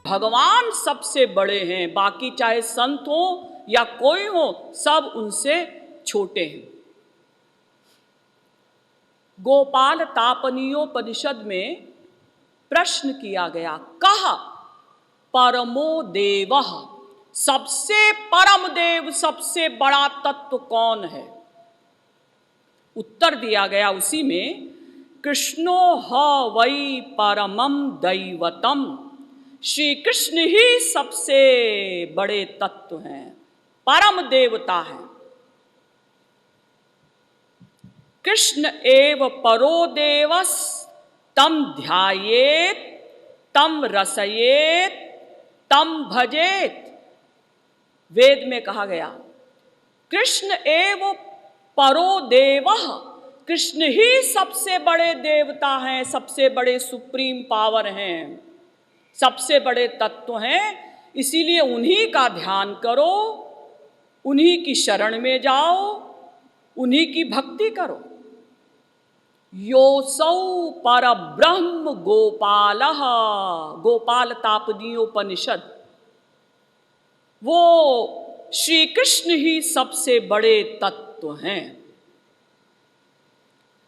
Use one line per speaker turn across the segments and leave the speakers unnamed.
भगवान सबसे बड़े हैं, बाकी चाहे संत हो या कोई हो सब उनसे छोटे हैं। गोपाल तापनीयोपनिषद में प्रश्न किया गया, कहा परमो देवः, सबसे परम देव, सबसे बड़ा तत्व कौन है? उत्तर दिया गया उसी में, कृष्णो ह वै परमम दैवतम, श्री कृष्ण ही सबसे बड़े तत्व हैं, परम देवता हैं। कृष्ण एव परो देवस तम ध्यायेत तम रसयेत तम भजेत। वेद में कहा गया कृष्ण एव परो देवः, कृष्ण ही सबसे बड़े देवता हैं, सबसे बड़े सुप्रीम पावर हैं, सबसे बड़े तत्व हैं। इसीलिए उन्हीं का ध्यान करो, उन्हीं की शरण में जाओ, उन्हीं की भक्ति करो। योसौ परब्रह्म गोपालः, गोपाल तापनीयोपनिषद, वो श्री कृष्ण ही सबसे बड़े तत्व हैं।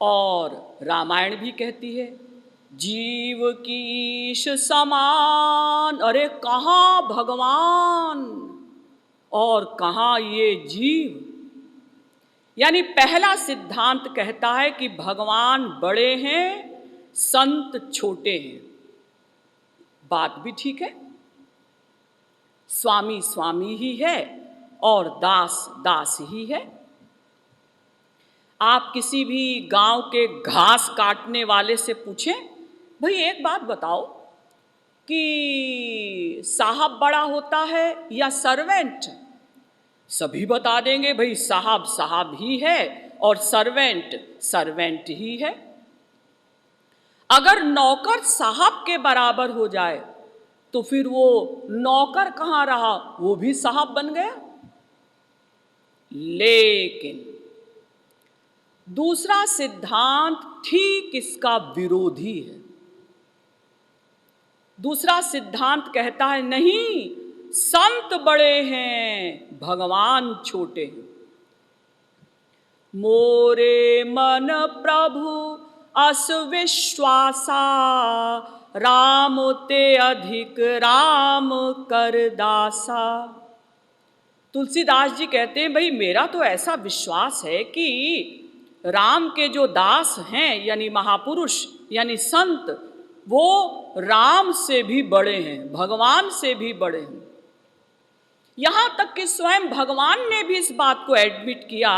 और रामायण भी कहती है जीव की ईश समान, अरे कहाँ भगवान और कहाँ ये जीव। यानी पहला सिद्धांत कहता है कि भगवान बड़े हैं, संत छोटे हैं। बात भी ठीक है, स्वामी स्वामी ही है और दास दास ही है। आप किसी भी गांव के घास काटने वाले से पूछें, भाई एक बात बताओ कि साहब बड़ा होता है या सर्वेंट? सभी बता देंगे भाई साहब साहब ही है और सर्वेंट सर्वेंट ही है। अगर नौकर साहब के बराबर हो जाए तो फिर वो नौकर कहाँ रहा, वो भी साहब बन गया। लेकिन दूसरा सिद्धांत ठीक इसका विरोधी है। दूसरा सिद्धांत कहता है नहीं, संत बड़े हैं, भगवान छोटे हैं। मोरे मन प्रभु अस विश्वासा, राम ते अधिक राम कर दासा। तुलसीदास जी कहते हैं भाई मेरा तो ऐसा विश्वास है कि राम के जो दास हैं यानी महापुरुष यानी संत, वो राम से भी बड़े हैं, भगवान से भी बड़े हैं। यहाँ तक कि स्वयं भगवान ने भी इस बात को एडमिट किया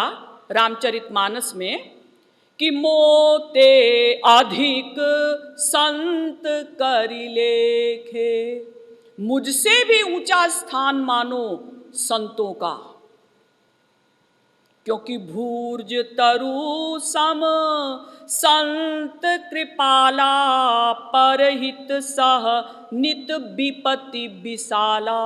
रामचरितमानस में कि मोते अधिक संत करि लेखे, मुझसे भी ऊंचा स्थान मानो संतों का, क्योंकि भूर्ज तरु सम संत कृपाला, परहित सह नित विपत्ति विशाला।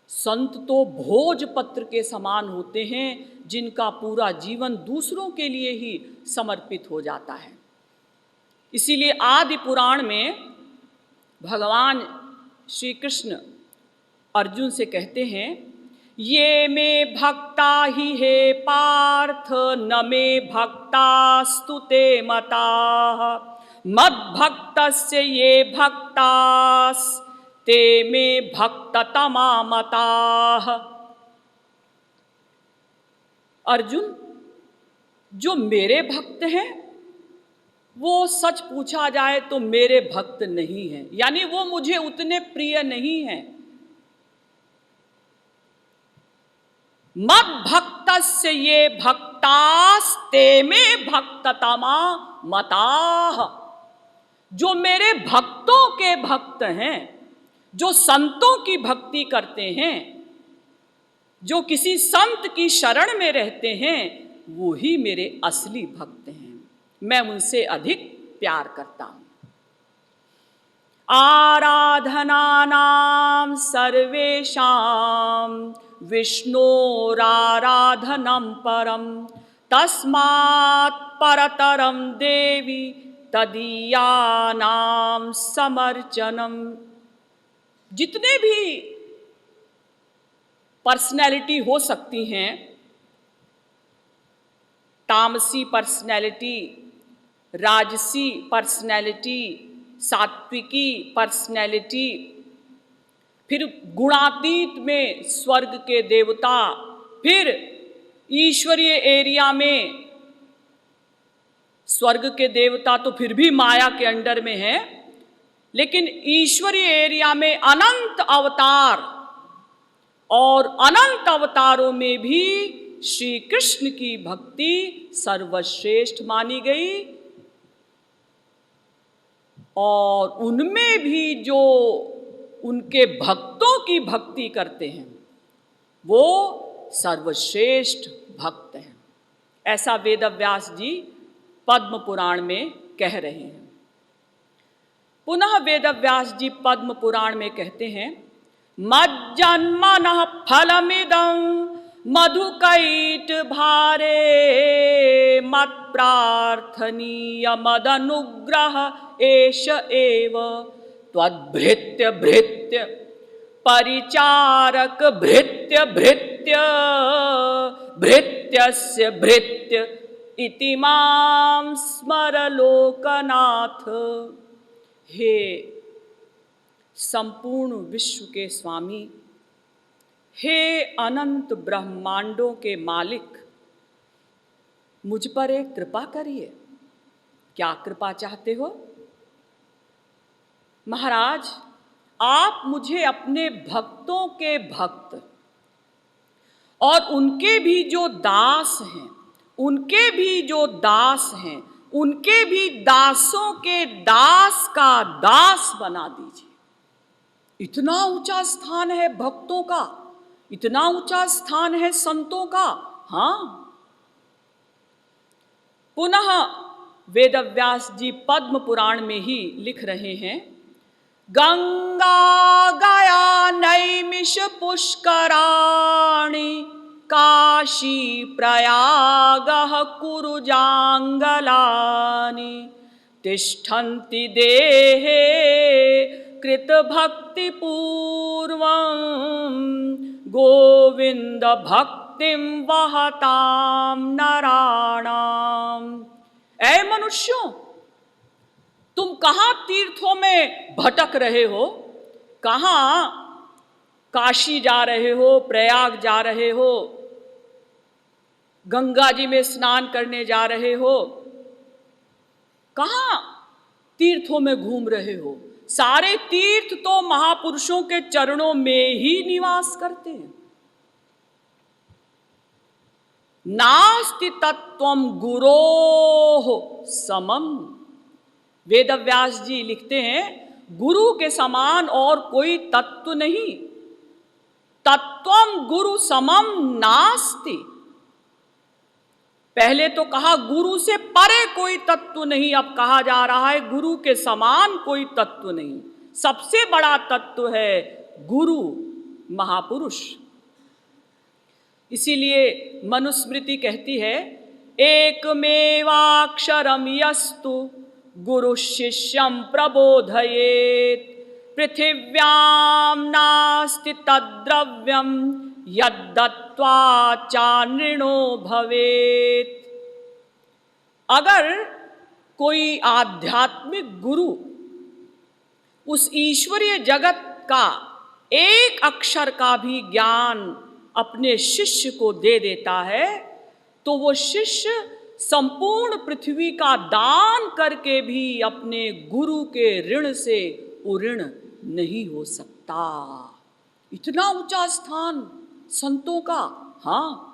संत तो भोजपत्र के समान होते हैं जिनका पूरा जीवन दूसरों के लिए ही समर्पित हो जाता है। इसीलिए आदि पुराण में भगवान श्री कृष्ण अर्जुन से कहते हैं ये में भक्ता ही हे पार्थ, न में भक्ता स्तुते मता, मद भक्तस्य ये भक्तास ते में भक्ततमा मताः। अर्जुन, जो मेरे भक्त हैं वो सच पूछा जाए तो मेरे भक्त नहीं हैं, यानी वो मुझे उतने प्रिय नहीं हैं। मद भक्तस्य ये भक्तास्ते में भक्ततमा मताः। जो मेरे भक्तों के भक्त हैं, जो संतों की भक्ति करते हैं, जो किसी संत की शरण में रहते हैं, वो ही मेरे असली भक्त हैं। मैं उनसे अधिक प्यार करता हूं। आराधनानां सर्वेषां विष्णोराराधनं परं, तस्मात् परतरं देवी तदीयानां समर्चनम्। जितने भी पर्सनैलिटी हो सकती हैं, तामसी पर्सनैलिटी, राजसी पर्सनैलिटी, सात्विकी पर्सनैलिटी, फिर गुणातीत में स्वर्ग के देवता, फिर ईश्वरीय एरिया में स्वर्ग के देवता तो फिर भी माया के अंडर में है, लेकिन ईश्वरीय एरिया में अनंत अवतार, और अनंत अवतारों में भी श्री कृष्ण की भक्ति सर्वश्रेष्ठ मानी गई। और उनमें भी जो उनके भक्तों की भक्ति करते हैं वो सर्वश्रेष्ठ भक्त हैं, ऐसा वेदव्यास जी पद्म पुराण में कह रहे हैं। पुनः वेदव्यास जी पद्म पुराण में कहते हैं, मज्जन्मनः फलमिदं मधुकैट भारे मत्प्रार्थनीय मदनुग्रह एष एव त्वद्भृत्य भृत्य परिचारक भृत्य भृत्य भृत्यस्य भृत्य इति मां स्मर लोकनाथ। हे संपूर्ण विश्व के स्वामी, हे अनंत ब्रह्मांडों के मालिक, मुझ पर एक कृपा करिए। क्या कृपा चाहते हो? महाराज, आप मुझे अपने भक्तों के भक्त और उनके भी जो दास हैं, उनके भी जो दास हैं, उनके भी दासों के दास का दास बना दीजिए। इतना ऊंचा स्थान है भक्तों का, इतना ऊंचा स्थान है संतों का। हाँ, पुनः वेदव्यास जी पद्म पुराण में ही लिख रहे हैं, गंगा गया नैमिष पुष्कराणि काशी प्रयागः कुरुजांगलानि तिष्ठन्ति देहे कृत भक्ति पूर्वं गोविंद भक्तिं वहतां नराणाम। ऐ मनुष्यों, तुम कहाँ तीर्थों में भटक रहे हो? कहाँ काशी जा रहे हो, प्रयाग जा रहे हो, गंगा जी में स्नान करने जा रहे हो, कहाँ तीर्थों में घूम रहे हो? सारे तीर्थ तो महापुरुषों के चरणों में ही निवास करते हैं। नास्ति तत्वम गुरोः समम। वेदव्यास जी लिखते हैं, गुरु के समान और कोई तत्व नहीं। तत्वम गुरु समम नास्ति। पहले तो कहा गुरु से परे कोई तत्व नहीं, अब कहा जा रहा है गुरु के समान कोई तत्व नहीं। सबसे बड़ा तत्व है गुरु, महापुरुष। इसीलिए मनुस्मृति कहती है, एकमेवाक्षरम यस्तु गुरु शिष्यं प्रबोधयेत् पृथिव्यां नास्ति तद्द्रव्यं यद्दत्त्वा चानृणो भवेत्। अगर कोई आध्यात्मिक गुरु उस ईश्वरीय जगत का एक अक्षर का भी ज्ञान अपने शिष्य को दे देता है, तो वो शिष्य संपूर्ण पृथ्वी का दान करके भी अपने गुरु के ऋण से उऋण नहीं हो सकता। इतना ऊंचा स्थान संतों का। हाँ,